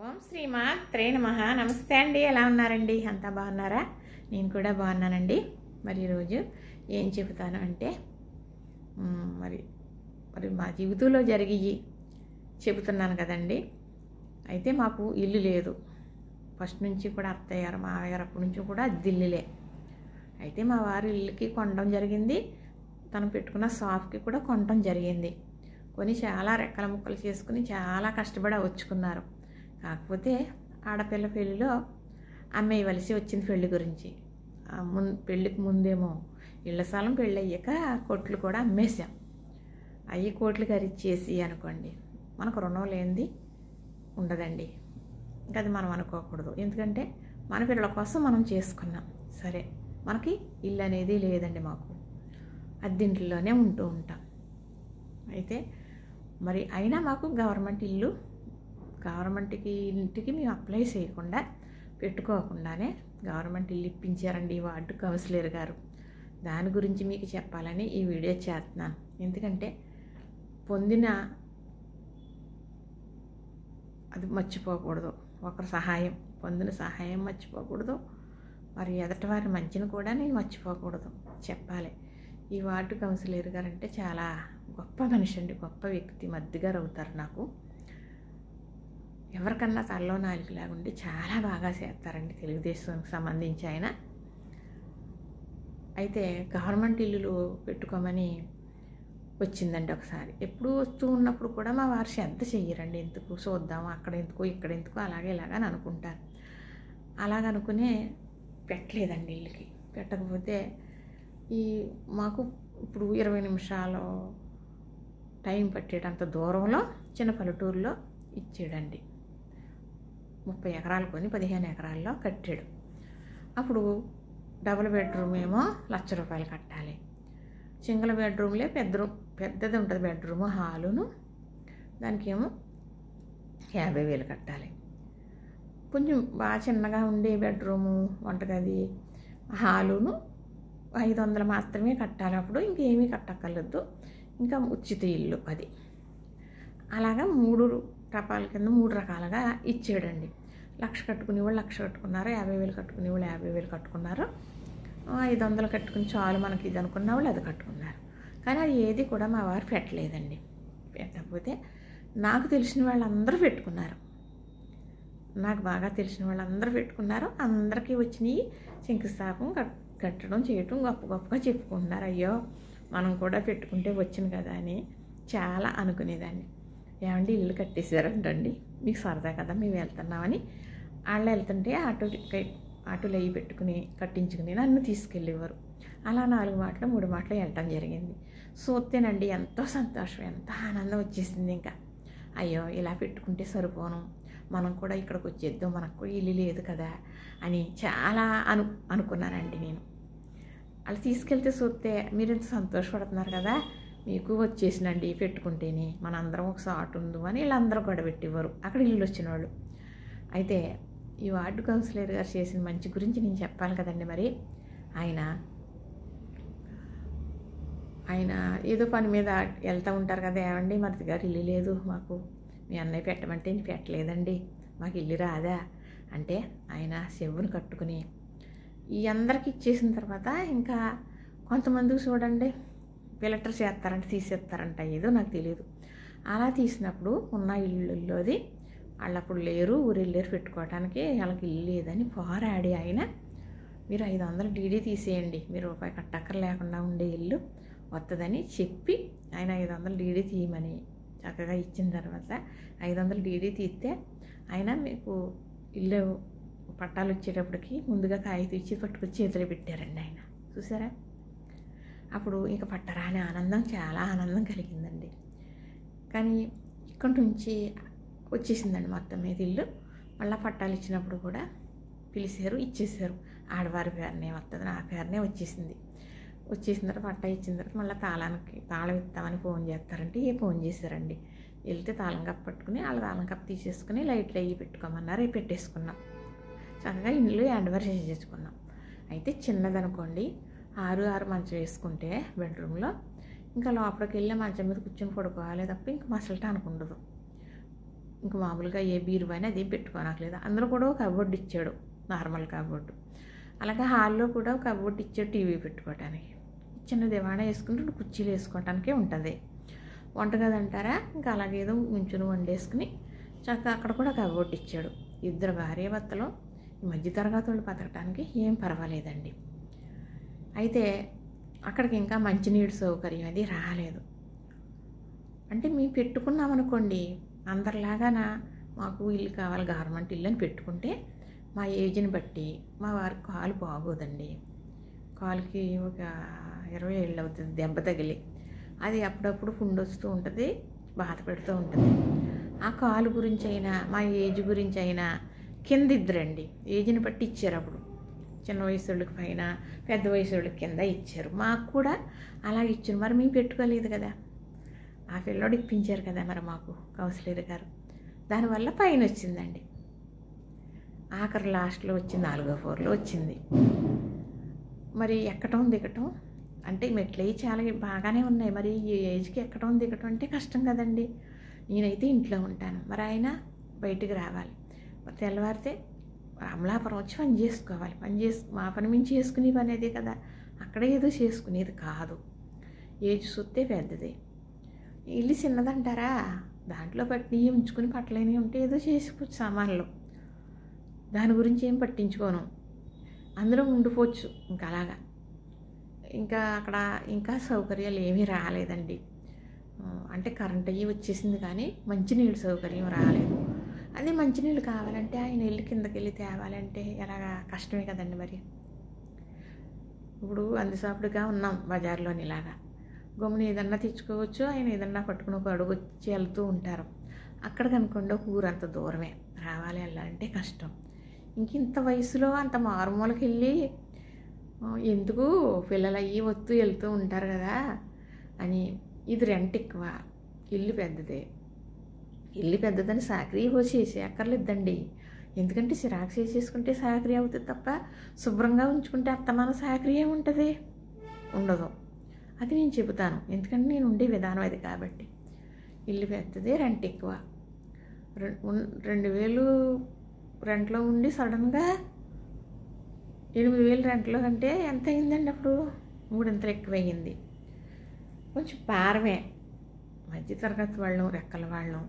ఓం శ్రీమాత్రే నమః. నమస్తే అండి, ఎలా ఉన్నారండి? అంతా బాగున్నారా? నేను కూడా బాగున్నానండి. మరి ఈరోజు ఏం చెబుతాను అంటే మరి మరి మా జీవితంలో జరిగి చెబుతున్నాను కదండి. అయితే మాకు ఇల్లు లేదు. ఫస్ట్ నుంచి కూడా అత్తయ్య గారు మావయ్య గారు అప్పటి నుంచి కూడా అద్దిల్లులే. అయితే మా వారు ఇల్లుకి కొనడం జరిగింది, తను పెట్టుకున్న షాప్కి కూడా కొనడం జరిగింది. కొని చాలా రెక్కల ముక్కలు చేసుకుని చాలా కష్టపడి వచ్చుకున్నారు. కాకపోతే ఆడపిల్ల పెళ్ళిలో అమ్మేయవలసి వచ్చింది. పెళ్లి గురించి పెళ్ళికి ముందేమో ఇళ్ల స్థలం పెళ్ళి అయ్యాక కొట్లు కూడా అమ్మేశాం. అవి కోట్లు ఖరీచేసి అనుకోండి, మనకు రుణం లేనిది ఉండదండి. ఇంకా అది మనం అనుకోకూడదు. ఎందుకంటే మన పిల్లల కోసం మనం చేసుకున్నాం. సరే, మనకి ఇల్లు అనేది లేదండి. మాకు అద్దెంట్లోనే ఉంటూ ఉంటాం. అయితే మరి అయినా మాకు ఇంటికి మేము అప్లై చేయకుండా పెట్టుకోకుండానే గవర్నమెంట్ ఇల్లు ఇప్పించారండి ఈ వార్డు కౌన్సిలర్ గారు. దాని గురించి మీకు చెప్పాలని ఈ వీడియో చేస్తున్నాను. ఎందుకంటే పొందిన అది మర్చిపోకూడదు. ఒకరి సహాయం పొందిన సహాయం మర్చిపోకూడదు. మరి ఎదటి వారి మంచిని కూడా నేను మర్చిపోకూడదు, చెప్పాలి. ఈ వార్డు కౌన్సిలర్ గారు అంటే చాలా గొప్ప మనిషి అండి, గొప్ప వ్యక్తి. మధ్యగారు అవుతారు నాకు. ఎవరికన్నా తల్లో నాలుగులాగా ఉండి చాలా బాగా చేస్తారండి తెలుగుదేశానికి సంబంధించి ఆయన. అయితే గవర్నమెంట్ ఇల్లులు పెట్టుకోమని వచ్చిందండి ఒకసారి. ఎప్పుడు వస్తూ ఉన్నప్పుడు కూడా మా వారు శ్రద్ధ చెయ్యరండి. ఎందుకు చూద్దాం, అక్కడ ఎందుకు ఇక్కడ ఎందుకు అలాగే ఇలాగని అనుకుంటారు. అలాగనుకునే పెట్టలేదండి ఇల్లుకి. పెట్టకపోతే మాకు ఇప్పుడు 20 నిమిషాలు టైం పట్టేటంత దూరంలో చిన్న పల్లెటూరులో ఇచ్చాడండి. 30 ఎకరాలు కొని 15 ఎకరాల్లో కట్టాడు. అప్పుడు డబుల్ బెడ్రూమ్ ఏమో ₹1,00,000 కట్టాలి. సింగిల్ బెడ్రూమ్లే పెద్దది ఉంటుంది బెడ్రూము, హాలును, దానికేమో 50,000 కట్టాలి. కొంచెం బాగా చిన్నగా ఉండే బెడ్రూము, వంటగది, హాలును 500 మాత్రమే కట్టాలి. అప్పుడు ఇంకేమీ కట్టక్కర్లేదు, ఇంకా ఉచిత ఇల్లు అది. అలాగా 3 రకాల కింద 3 రకాలుగా ఇచ్చాడండి. 1,00,000 కట్టుకునే వాళ్ళు 1,00,000 కట్టుకున్నారు, 50,000 కట్టుకునే వాళ్ళు 50,000 కట్టుకున్నారు, 500 కట్టుకుని చాలు మనకి ఇది అనుకున్న వాళ్ళు అది కట్టుకున్నారు. కానీ అది ఏది కూడా మా వారు పెట్టలేదండి. పెట్టకపోతే నాకు తెలిసిన వాళ్ళందరూ పెట్టుకున్నారు. నాకు బాగా తెలిసిన వాళ్ళందరూ పెట్టుకున్నారు. అందరికీ వచ్చినాయి. శంకుస్థాపం కట్టడం చేయటం గొప్పగా చెప్పుకుంటున్నారు. అయ్యో మనం కూడా పెట్టుకుంటే వచ్చింది కదా అని చాలా అనుకునేదాన్ని. ఏమండి ఇల్లు కట్టేశారంటండి, మీకు సరదా కదా మేము వెళ్తున్నామని వాళ్ళు వెళ్తుంటే ఆటోలు అవి పెట్టుకుని కట్టించుకుని నన్ను తీసుకెళ్ళేవారు. అలా 4 మాటలు 3 మాటలు వెళ్ళటం జరిగింది. చూస్తేనండి ఎంతో సంతోషం, ఎంత ఆనందం వచ్చేసింది. ఇంకా అయ్యో ఇలా పెట్టుకుంటే సరిపోను, మనం కూడా ఇక్కడికి వచ్చేద్దాం, మనకు కూడా ఇల్లు లేదు కదా అని చాలా అనుకున్నానండి నేను. అలా తీసుకెళ్తే చూస్తే మీరు ఎంత సంతోషపడుతున్నారు కదా, మీకు వచ్చేసినండి పెట్టుకుంటేనే, మనందరం ఒక సాట్ ఉందు అని వీళ్ళందరూ గొడవ పెట్టేవారు అక్కడ ఇల్లు వచ్చిన వాళ్ళు. అయితే ఈ వార్డు కౌన్సిలర్ గారు చేసిన మంచి గురించి నేను చెప్పాలి కదండి. మరి ఆయన ఏదో పని మీద వెళ్తూ ఉంటారు కదా, ఏమండి మరిది గారు ఇల్లు లేదు మాకు, మీ అన్నయ్య పెట్టమంటే నేను పెట్టలేదండి, మాకు ఇల్లు రాదా అంటే ఆయన చెవును కట్టుకుని ఈ అందరికి ఇచ్చేసిన తర్వాత ఇంకా కొంతమందికి చూడండి ఫిల్టర్ చేస్తారంట, తీసేస్తారంట, ఏదో నాకు తెలియదు. అలా తీసినప్పుడు ఉన్న ఇల్లులోది వాళ్ళు అప్పుడు లేరు, ఊరెళ్ళారు పెట్టుకోవడానికి, వాళ్ళకి ఇల్లు లేదని పోరాడి ఆయన మీరు 500 డీడీ తీసేయండి, మీరు రూపాయి కట్టక్కర లేకుండా ఉండే ఇల్లు వస్తుందని చెప్పి ఆయన 500 డీడీ తీయమని చక్కగా ఇచ్చిన తర్వాత 500 డీడీ తీస్తే ఆయన మీకు ఇల్లు పట్టాలు వచ్చేటప్పటికి ముందుగా కాగితం ఇచ్చి పట్టుకొచ్చి చేతిలో పెట్టారండి ఆయన. చూసారా? అప్పుడు ఇంకా పట్టరా అనే ఆనందం, చాలా ఆనందం కలిగిందండి. కానీ ఇక్కడి నుంచి వచ్చేసిందండి మొత్తం మీద ఇల్లు. మళ్ళీ పట్టాలు ఇచ్చినప్పుడు కూడా పిలిచారు, ఇచ్చేసారు. ఆడవారి పేరునే వస్తుంది, నా పేరునే వచ్చేసింది. వచ్చేసిన తర్వాత పట్టా ఇచ్చిన తర్వాత మళ్ళీ తాళం ఇస్తామని ఫోన్ చేస్తారంటే ఫోన్ చేశారండి. వెళ్తే తాళం కప్పు పట్టుకుని వాళ్ళ తాళం కప్పు తీసేసుకుని లైట్లు అవి పెట్టుకోమన్నారు, అవి పెట్టేసుకున్నాం. చక్కగా ఇల్లు హ్యాండ్ఓవర్ చేసేసుకున్నాం. అయితే చిన్నదనుకోండి, 6 మంచం వేసుకుంటే బెడ్రూమ్లో ఇంకా లోపలికి వెళ్ళి మంచం మీద కూర్చొని పడుకోవాలి తప్ప ఇంకా మసలటానికి ఉండదు. ఇంక మామూలుగా ఏ బీరువాని అదేం పెట్టుకోనట్లేదు. అందులో కూడా ఒక కబోర్డ్ ఇచ్చాడు, నార్మల్ కబోర్డు. అలాగే హాల్లో కూడా ఒక కబోర్డ్ ఇచ్చాడు టీవీ పెట్టుకోవడానికి. చిన్న దివాణా వేసుకుని 2 కుర్చీలు వేసుకోవటానికే ఉంటుంది. వంటగది అంటారా, ఇంకా అలాగేదో ఉంచుని వండేసుకుని చక్కగా అక్కడ కూడా కబోర్డ్ ఇచ్చాడు. 2 భార్యాభర్తలు మధ్యతరగతి వాళ్ళు బతకడానికి ఏం పర్వాలేదండి. అయితే అక్కడికి ఇంకా మంచినీటి సౌకర్యం అది రాలేదు. అంటే మేము పెట్టుకున్నామనుకోండి, అందరిలాగానా మాకు ఇల్లు కావాలి, గవర్నమెంట్ ఇల్లు అని పెట్టుకుంటే మా ఏజ్ని బట్టి మా వారికి కాలు బాగోదండి. కాలుకి ఒక 20 ఏళ్ళు అవుతుంది దెబ్బ తగిలి. అది అప్పుడప్పుడు పుండు వస్తూ ఉంటుంది, బాధ పెడుతూ ఉంటుంది. ఆ కాలు గురించి అయినా మా ఏజ్ గురించి అయినా కింద ఇద్దరండి ఏజ్ని బట్టి ఇచ్చారు. అప్పుడు చిన్న వయసు వాళ్ళకి పైన, పెద్ద వయసు వాళ్ళకి కింద ఇచ్చారు. మాకు కూడా అలాగే ఇచ్చారు. మరి మేము పెట్టుకోలేదు కదా, ఆ పిల్లోడు ఇప్పించారు కదా మరి మాకు కౌన్సిలర్ గారు. దానివల్ల పైన వచ్చిందండి. ఆఖరి లాస్ట్లో వచ్చి 4వ ఫ్లోర్లో వచ్చింది. మరి ఎక్కటం దిగటం అంటే మెట్లవి చాలా బాగానే ఉన్నాయి. మరి ఈ ఏజ్కి ఎక్కటం దిగటం అంటే కష్టం కదండి. నేనైతే ఇంట్లో ఉంటాను, మరి ఆయన బయటికి రావాలి. మరి తెల్లవారితే అమలాపురం వచ్చి పని చేసుకోవాలి. మా పని మించి చేసుకునే పని అదే కదా, అక్కడ ఏదో చేసుకునేది కాదు. ఏజ్ చూస్తే పెద్దది, ఇల్లు చిన్నదంటారా, దాంట్లో పట్టినవి ఉంచుకుని పట్టలేని ఉంటే ఏదో చేసుకోవచ్చు సామాన్లు. దాని గురించి ఏం పట్టించుకోను, అందులో ఉండిపోవచ్చు. ఇంకా అలాగా ఇంకా అక్కడ ఇంకా సౌకర్యాలు ఏమీ రాలేదండి. అంటే కరెంట్ అయ్యి వచ్చేసింది కానీ మంచినీళ్ళు సౌకర్యం రాలేదు. అదే మంచినీళ్ళు కావాలంటే ఆయన ఇల్లు కిందకి వెళ్ళి తేవాలంటే ఎలాగా కష్టమే కదండి. మరి ఇప్పుడు అందుసాపుడుగా ఉన్నాం బజార్లోని, ఇలాగా గమ్మున ఏదన్నా తెచ్చుకోవచ్చు, ఆయన ఏదన్నా పట్టుకుని ఒక అడుగు వచ్చి వెళ్తూ ఉంటారు. అక్కడ కనుకోండి ఒక ఊరంత దూరమే, రావాలి వెళ్ళాలంటే కష్టం. ఇంత వయసులో అంత మారుమూలకి వెళ్ళి ఎందుకు, పిల్లలు అయ్యి వస్తూ వెళ్తూ ఉంటారు కదా అని. ఇది రెంట్ ఎక్కువ, ఇల్లు పెద్దదే. ఇల్లు పెద్దదని సాకరీ చేసి అక్కర్లేదండి. ఎందుకంటే సిరాకు చేసేసుకుంటే సాకరీ అవుతుంది తప్ప శుభ్రంగా ఉంచుకుంటే అత్తమాన సాకరీ ఏముంటుంది, ఉండదు. అది నేను చెబుతాను, ఎందుకంటే నేను ఉండే విధానం అది కాబట్టి. ఇల్లు పెద్దదే, రెంట్ ఎక్కువ. 2000 రెంట్లో ఉండి సడన్గా 8000 రెంట్లో అంటే ఎంత అయిందండి అప్పుడు, 3 ఎక్కువయ్యింది. కొంచెం భారమే, మధ్యతరగతి వాళ్ళం, రెక్కల వాళ్ళం.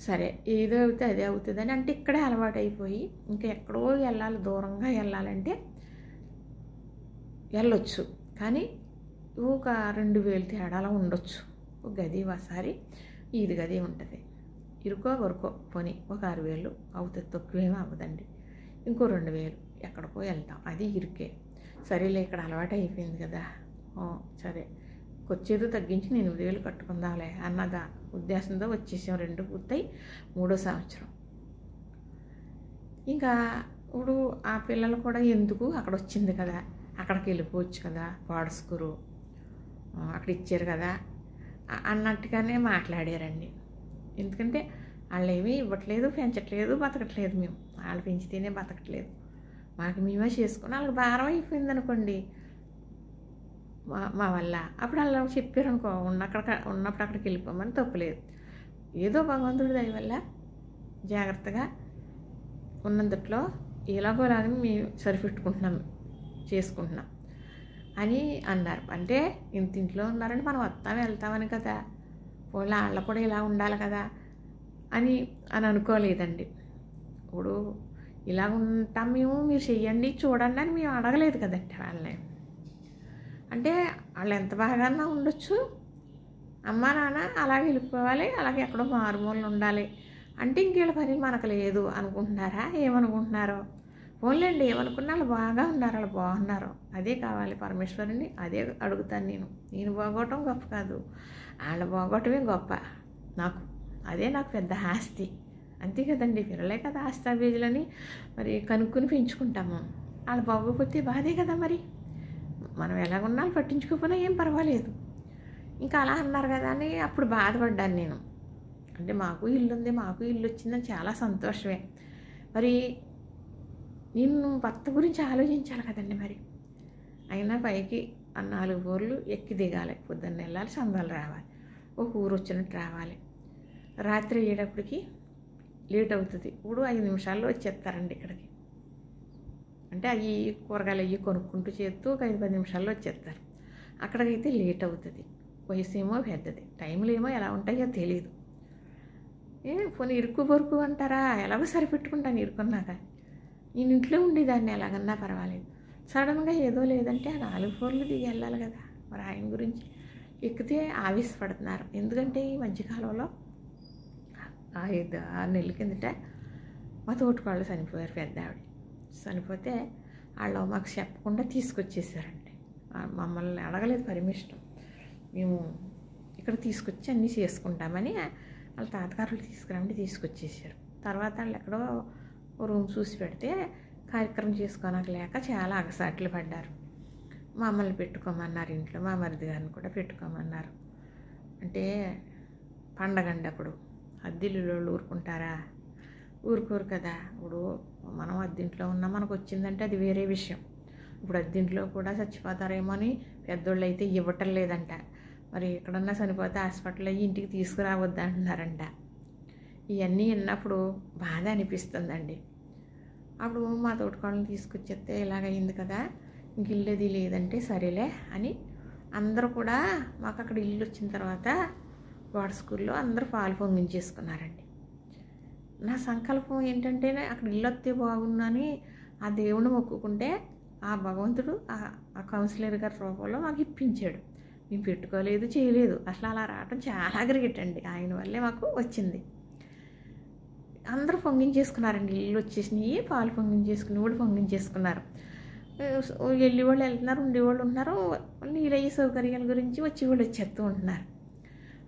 సరే ఏదో అవుతే అదే అవుతుందని అంటే ఇక్కడే అలవాటు అయిపోయి ఇంకా ఎక్కడో వెళ్ళాలి, దూరంగా వెళ్ళాలంటే వెళ్ళొచ్చు. కానీ ఒక 2000 తేడాలో ఉండొచ్చు. ఒక గది ఒకసారి ఈది గది ఉంటుంది, ఇరుకో వరకో పోనీ ఒక 6000 అవుతుంది, తక్కువేమీ అవ్వదండి. ఇంకో 2000 ఎక్కడికో వెళ్తాం, అది ఇరుకే. సరేలే ఇక్కడ అలవాటు అయిపోయింది కదా, సరే వచ్చేదో తగ్గించి 8000 కట్టుకుందాంలే అన్నదా ఉద్దేశంతో వచ్చేసాం. 2 పూర్తయి 3వ సంవత్సరం. ఇంకా ఇప్పుడు ఆ పిల్లలు కూడా ఎందుకు, అక్కడ వచ్చింది కదా అక్కడికి వెళ్ళిపోవచ్చు కదా, వాడుస్కూరు అక్కడ ఇచ్చారు కదా అన్నట్టుగానే మాట్లాడారండి. ఎందుకంటే వాళ్ళు ఏమీ ఇవ్వట్లేదు, పెంచట్లేదు, బతకట్లేదు. మేము వాళ్ళు పెంచితేనే బతకట్లేదు, మాకు మేమే చేసుకుని వాళ్ళకి భారం అయిపోయింది అనుకోండి మా వల్ల. అప్పుడు అలా చెప్పారు అనుకో, ఉన్నప్పుడు అక్కడికి వెళ్ళిపోమని తప్పులేదు. ఏదో భగవంతుడి దయ వల్ల జాగ్రత్తగా ఉన్నందుట్లో ఎలాగోలాగని మేము సరిపెట్టుకుంటున్నాం, చేసుకుంటున్నాం అని అన్నారు. అంటే ఇంట్లో ఉన్నారంటే మనం వస్తాం వెళ్తామని కదా, వాళ్ళ కూడా ఇలా ఉండాలి కదా అని అనుకోలేదండి. ఇప్పుడు ఇలా ఉంటాం మేము, మీరు చెయ్యండి చూడండి అని మేము అడగలేదు కదండి వాళ్ళని. అంటే వాళ్ళు ఎంత బాగానే ఉండొచ్చు, అమ్మా నాన్న అలాగే వెళ్ళిపోవాలి, అలాగే ఎక్కడో మారుమూలలు ఉండాలి అంటే ఇంకేళ్ళ పని మనకు లేదు అనుకుంటున్నారా, ఏమనుకుంటున్నారో. పోన్లేండి, ఏమనుకున్నా వాళ్ళు బాగా ఉన్నారు, వాళ్ళు బాగున్నారు, అదే కావాలి పరమేశ్వరుని, అదే అడుగుతాను నేను బాగోవటం గొప్ప కాదు, వాళ్ళు బాగోవటమే గొప్ప నాకు. అదే నాకు పెద్ద ఆస్తి, అంతే కదండి. పిల్లలే కదా ఆస్తాబీజులని మరి కనుక్కొని పెంచుకుంటాము. వాళ్ళు బాగోకపోతే బాధే కదా. మరి మనం ఎలాగున్నా పట్టించుకోకపోయినా ఏం పర్వాలేదు. ఇంకా అలా అన్నారు కదా అని అప్పుడు బాధపడ్డాను నేను. అంటే మాకు ఇల్లు ఉంది, మాకు ఇల్లు వచ్చిందని చాలా సంతోషమే. మరి నేను భర్త గురించి ఆలోచించాలి కదండి. మరి అయినా పైకి 4 ఫ్లోర్లు ఎక్కి దిగాలి, పొద్దున్న వెళ్ళాలి, సందాలు రావాలి, ఒక ఊరు వచ్చినట్టు రావాలి. రాత్రి అయ్యేటప్పటికి లేట్ అవుతుంది. ఇప్పుడు 5 నిమిషాల్లో వచ్చేస్తారండి ఇక్కడికి. అంటే అవి కూరగాయలు అవి కొనుక్కుంటూ చేస్తూ ఒక 5-10 నిమిషాల్లో వచ్చేస్తారు. అక్కడికైతే లేట్ అవుతుంది. వయసు ఏమో పెద్దది, టైంలు ఏమో ఎలా ఉంటాయో తెలియదు. పోనీ ఇరుక్కు బొరుకు అంటారా, ఎలాగో సరిపెట్టుకుంటాను ఇరుక్కున్నాక. నేను ఇంట్లో ఉండేదాన్ని ఎలాగన్నా పర్వాలేదు. సడన్గా ఏదో లేదంటే ఆ 4 ఫ్లోర్లు దిగి వెళ్ళాలి కదా. మరి ఆయన గురించి ఎక్కితే ఆవేశపడుతున్నారు. ఎందుకంటే ఈ మధ్యకాలంలో 5-6 నెలల కిందట మా తోటికోళ్ళు చనిపోయారు. పెద్ద ఆవిడ చనిపోతే వాళ్ళు మాకు చెప్పకుండా తీసుకొచ్చేసారండి. మమ్మల్ని అడగలేదు పర్మిషన్. మేము ఇక్కడ తీసుకొచ్చి అన్నీ చేసుకుంటామని వాళ్ళ తాతగారులు తీసుకురామంటే తీసుకొచ్చేసారు. తర్వాత వాళ్ళు ఎక్కడో రూమ్ చూసి పెడితే కార్యక్రమం చేసుకోనక లేక చాలా అగసాట్లు పడ్డారు. మమ్మల్ని పెట్టుకోమన్నారు ఇంట్లో. మా మరిది గారిని కూడా పెట్టుకోమన్నారు. అంటే పండగండి అప్పుడు. అద్దెలు ఊరుకుంటారా? ఊరుకోరు కదా. ఇప్పుడు మనం అద్దెంట్లో ఉన్నా మనకు వచ్చిందంటే అది వేరే విషయం. ఇప్పుడు అద్దెంట్లో కూడా చచ్చిపోతారేమో అని పెద్దోళ్ళు అయితే ఇవ్వటం లేదంట. మరి ఎక్కడన్నా చనిపోతే హాస్పిటల్ అయ్యి ఇంటికి తీసుకురావద్దు అంటున్నారంట. ఇవన్నీ విన్నప్పుడు బాధ అనిపిస్తుందండి. అప్పుడు మా తోటికోళ్ళని తీసుకొచ్చేస్తే ఇలాగయింది కదా, ఇంక ఇల్లు అది లేదంటే సరేలే అని అందరూ కూడా మాకు అక్కడ ఇల్లు వచ్చిన తర్వాత వాడ స్కూల్లో అందరూ పాలు పొంగించేసుకున్నారండి. నా సంకల్పం ఏంటంటే అక్కడ ఇల్లు వస్తే బాగుందని ఆ దేవుని మొక్కుకుంటే ఆ భగవంతుడు ఆ కౌన్సిలర్ గారి రూపంలో మాకు ఇప్పించాడు. మేము పెట్టుకోలేదు, చేయలేదు. అసలు అలా రావటం చాలా గ్రేట్ అండి. ఆయన వల్లే మాకు వచ్చింది. అందరూ పొంగించేసుకున్నారండి. ఇల్లు వచ్చేసినాయి, పాలు పొంగించేసుకుని కూడా పొంగించేసుకున్నారు. వెళ్ళి వాళ్ళు వెళ్తున్నారు, ఉండేవాళ్ళు ఉంటున్నారు. నీళ్ళయ్యే సౌకర్యాల గురించి వచ్చేవాళ్ళు వచ్చేస్తూ ఉంటున్నారు.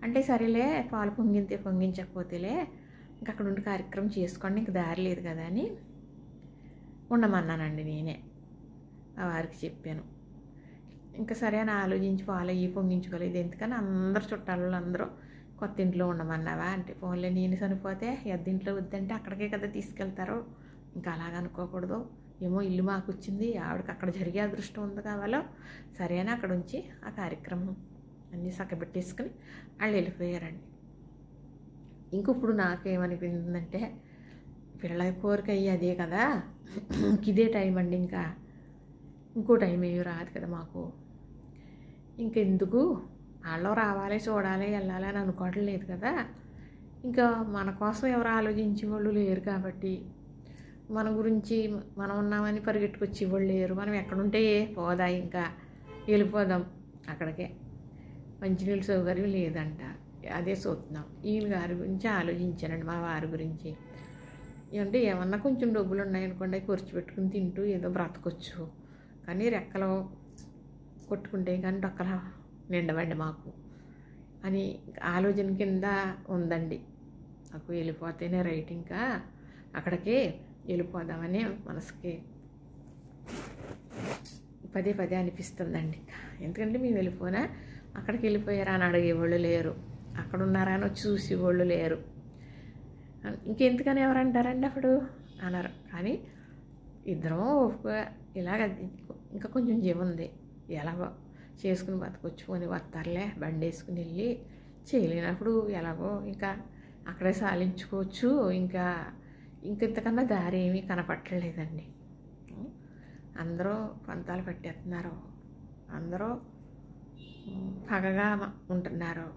అంటే సరేలే పాలు పొంగించకపోతేలే ఇంక అక్కడ ఉండి కార్యక్రమం చేసుకోండి, ఇంక దారి లేదు కదా అని ఉండమన్నానండి. నేనే ఆ వారికి చెప్పాను. ఇంకా సరే అని ఆలోచించి పాలు అయ్యి పొంగించుకోలేదు. ఎందుకని అందరు చుట్టాలు అందరూ కొత్త ఇంట్లో ఉండమన్నావా అంటే, ఫోన్లో నేను చనిపోతే ఎద్దింట్లో వద్దంటే అక్కడికే కదా తీసుకెళ్తారు, ఇంకా అలాగనుకోకూడదు. ఏమో ఇల్లు మాకు వచ్చింది, ఆవిడకి అక్కడ జరిగే అదృష్టం ఉంది కావాలో సరే అని అక్కడ ఉంచి ఆ కార్యక్రమం అన్నీ చక్కబెట్టేసుకుని వాళ్ళు వెళ్ళిపోయారండి. ఇంకొప్పుడు నాకేమనిపించిందంటే, పిల్లల కోరిక అయ్యి అదే కదా, ఇదే టైం అండి, ఇంకా ఇంకో టైం ఏమి రాదు కదా మాకు. ఇంకెందుకు వాళ్ళు రావాలి, చూడాలి, వెళ్ళాలి అని అనుకోవటం లేదు కదా. ఇంకా మన కోసం ఎవరు ఆలోచించే వాళ్ళు లేరు కాబట్టి, మన గురించి మనం ఉన్నామని పరిగెట్టుకొచ్చి వాళ్ళు లేరు. మనం ఎక్కడుంటే పోదా, ఇంకా వెళ్ళిపోదాం అక్కడికే. మంచినీళ్ళ సౌకర్యం లేదంట, అదే చూస్తున్నాం. వీళ్ళ గారి గురించి ఆలోచించానండి, మా వారి గురించి. అంటే ఏమన్నా కొంచెం డబ్బులు ఉన్నాయనుకోండి, ఖర్చు పెట్టుకుని తింటూ ఏదో బ్రతకొచ్చు. కానీ రెక్కలు కొట్టుకుంటే కానీ డొక్కల నిండవండి మాకు అని ఆలోచన కింద ఉందండి నాకు. వెళ్ళిపోతేనే రైట్, ఇంకా అక్కడికి వెళ్ళిపోదామని మనసుకి పదే పదే అనిపిస్తుందండి. ఎందుకంటే మేము వెళ్ళిపోయినా అక్కడికి వెళ్ళిపోయారా అని అడిగేవాళ్ళు లేరు, అక్కడ ఉన్నారా అని వచ్చి చూసేవాళ్ళు లేరు. ఇంకెందుకని ఎవరంటారండి అప్పుడు అన్నారు. కానీ ఇద్దరం ఇలాగ ఇంకా కొంచెం జీవం ఉంది, ఎలాగో చేసుకుని బతకొచ్చు అని వస్తారులే, బండి వేసుకుని వెళ్ళి చేయలేనప్పుడు ఎలాగో ఇంకా అక్కడే సాలించుకోవచ్చు. ఇంకెంతకన్నా దారి ఏమీ కనపట్టలేదండి. అందరూ పంతాలు పట్టేస్తున్నారు, అందరూ పగగా ఉంటున్నారు.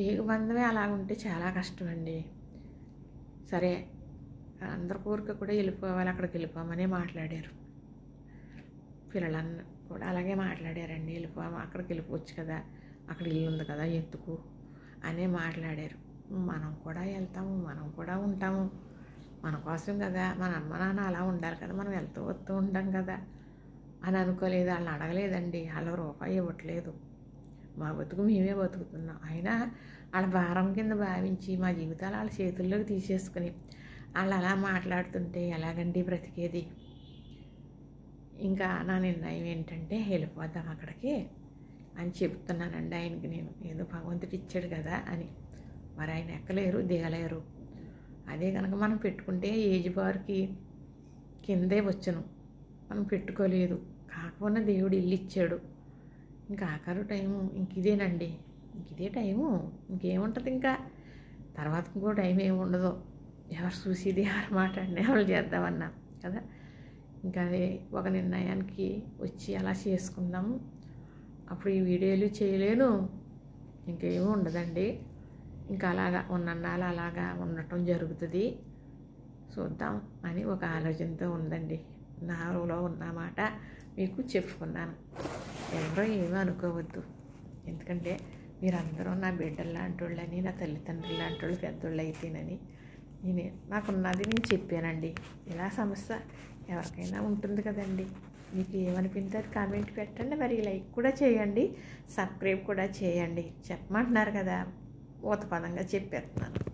ఏ బంధమే అలా ఉంటే చాలా కష్టం అండి. సరే అందరి కోరిక కూడా వెళ్ళిపోవాలి, అక్కడికి వెళ్ళిపోమనే మాట్లాడారు. పిల్లలన్న కూడా అలాగే మాట్లాడారండి. అక్కడికి వెళ్ళిపోవచ్చు కదా, అక్కడ ఇల్లు ఉంది కదా ఎందుకు అనే మాట్లాడారు. మనం కూడా వెళ్తాము, మనం కూడా ఉంటాము, మన కోసం కదా, మన అమ్మ నాన్న అలా ఉండాలి కదా, మనం వెళ్తూ వస్తూ ఉంటాం కదా అని అనుకోలేదు. వాళ్ళని అడగలేదండి, వాళ్ళు రూపాయి ఇవ్వట్లేదు. మా బతుకు మేమే బతుకుతున్నాం. అయినా వాళ్ళ భారం కింద భావించి మా జీవితాలు వాళ్ళ చేతుల్లోకి తీసేసుకుని వాళ్ళు అలా మాట్లాడుతుంటే ఎలాగండి బ్రతికేది. ఇంకా నా నిర్ణయం ఏంటంటే వెళ్ళిపోదాం అక్కడికి అని చెప్తున్నానండి ఆయనకి. నేను ఏదో భగవంతుడు ఇచ్చాడు కదా అని. మరి ఆయన ఎక్కలేరు, దిగలేరు. అదే కనుక మనం పెట్టుకుంటే ఏజ్ బార్కి కిందే వచ్చును, మనం పెట్టుకోలేదు. కాకపోయినా దేవుడు ఇల్లు ఇచ్చాడు. ఇంకా ఆఖరు టైము ఇదేనండి, ఇదే టైము, ఇంకేముంటుంది ఇంకా తర్వాత ఇంకో టైం ఏమి ఉండదు. ఎవరు చూసేది ఎవరు మాట్లాడినా వాళ్ళు చేద్దామన్నా కదా. ఇంకా అదే ఒక నిర్ణయానికి వచ్చి అలా చేసుకుందాము. అప్పుడు ఈ వీడియోలు చేయలేను, ఇంకేమీ ఉండదండి. ఇంకా అలాగా ఉన్నన్నాళ్ళు అలాగా ఉండటం జరుగుతుంది. చూద్దాం అని ఒక ఆలోచనతో ఉందండి. నాలో ఉన్నమాట మీకు చెప్పుకున్నాను. ఎవరో ఏమీ అనుకోవద్దు, ఎందుకంటే మీరందరూ నా బిడ్డలు లాంటి వాళ్ళని, నా తల్లిదండ్రులు లాంటి వాళ్ళు పెద్దోళ్ళు అయితేనని నాకున్నది నేను చెప్పానండి. ఇలా సమస్య ఎవరికైనా ఉంటుంది కదండి. మీకు ఏమనిపించింది అది కామెంట్ పెట్టండి. మరి లైక్ కూడా చేయండి, సబ్స్క్రైబ్ కూడా చేయండి. చెప్పమంటున్నారు కదా, ఊత పదంగా చెప్పేస్తున్నాను.